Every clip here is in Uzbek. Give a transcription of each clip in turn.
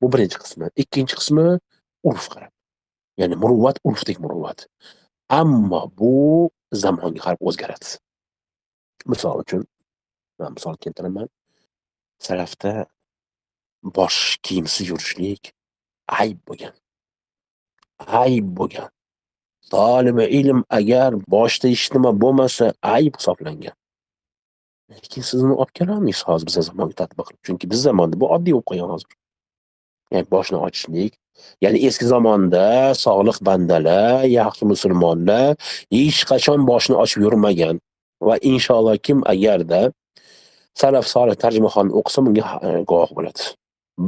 Bu birinchi qismi. Ikkinchi qismi urf qarab. Ya'ni muruvvat urfdek muruvvat. Ammo bu zamonga qarab o'zgaradi. Misol uchun, man misol keltiraman. Salafda bosh kiyimsiz yurishlik ayb bo'lgan. Ayb bo'lgan. Tolibi ilm agar boshda hech nima bo'lmasa ayb hisoblangan. Lekin siz uni olib kelolmaysiz hozir bizning zamonga tatbiq qilib. Chunki biz zamonda bu oddiy bo'lib qolgan hozir. Ya'ni boshni ochishlik, ya'ni eski zamonda solih bandalar, yaxshi musulmonlar hech qachon boshni ochib yurmagan va inshaalloh kim agarda salaf solih tarjimaxonni o'qisa bunga guvoh bo'ladi.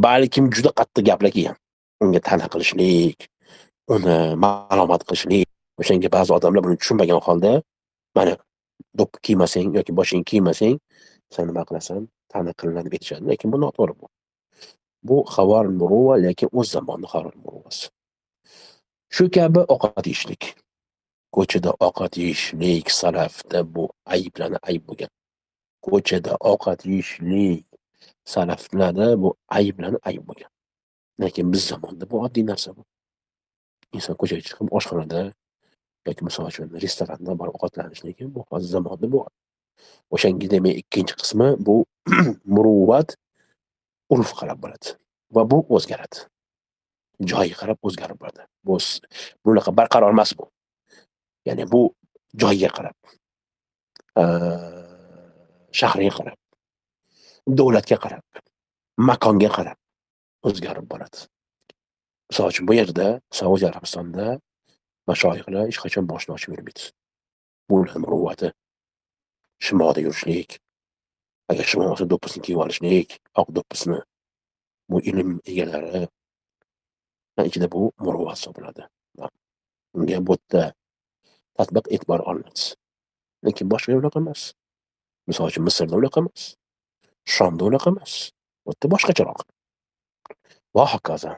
Balkim juda qattiq gaplar kelgan. Unga ta'na qilishlik, uni ma'lumot qilishlik. O'shanga ba'zi odamlar buni tushunmagan holda, mana do'ppi kiymasang yoki boshingni kiymasang, sen nima qilasan, ta'na qilinadi deb aytishadi. Lekin bu noto'g'ri bu. Bu xavar muruva, lekin o'z zamonining xavar muruvasi. Shu kabi ovqat yeyishlik. Ko'chada ovqat yeyishlik salafda bu ayblanib ayb bo'lgan. Ko'chada ovqat yeyishlik salaflarda bu ayblanib ayb bo'lgan. Lekin biz zamonda bu oddiy narsa bu. Inson ko'chaga chiqib oshxonada yoki misol uchun restoranda borib ovqatlanishligi bu hozir zamonda bu. O'shanga demak ikkinchi qismi bu muruvvat urf qarab bo'ladi va bu o'zgaradi. Joyiga qarab o'zgarib boradi. Bunaqa barqaror emas bu. Ya'ni bu joyiga qarab, shahriga qarab, davlatga qarab, makonga qarab o'zgarib boradi. Misol uchun bu yerda Saudiya Arabistonda mashoyixlar hech qachon boshni ochib yurmaydi. Bu ularning muruvvati. Shimolda yurishlik, agar shimol olsa do'ppisini kiyib olishlik, oq do'ppisini. Bu ilm egalari ichida bu muruvvat hisoblanadi. Unga bu yerda tatbiq e'tibor olinadi. Lekin boshqa yo'llar emas. Misol uchun Misrda unaqa emas. Shomda unaqa emas. Bu yerda boshqacharoq. Va hokazo.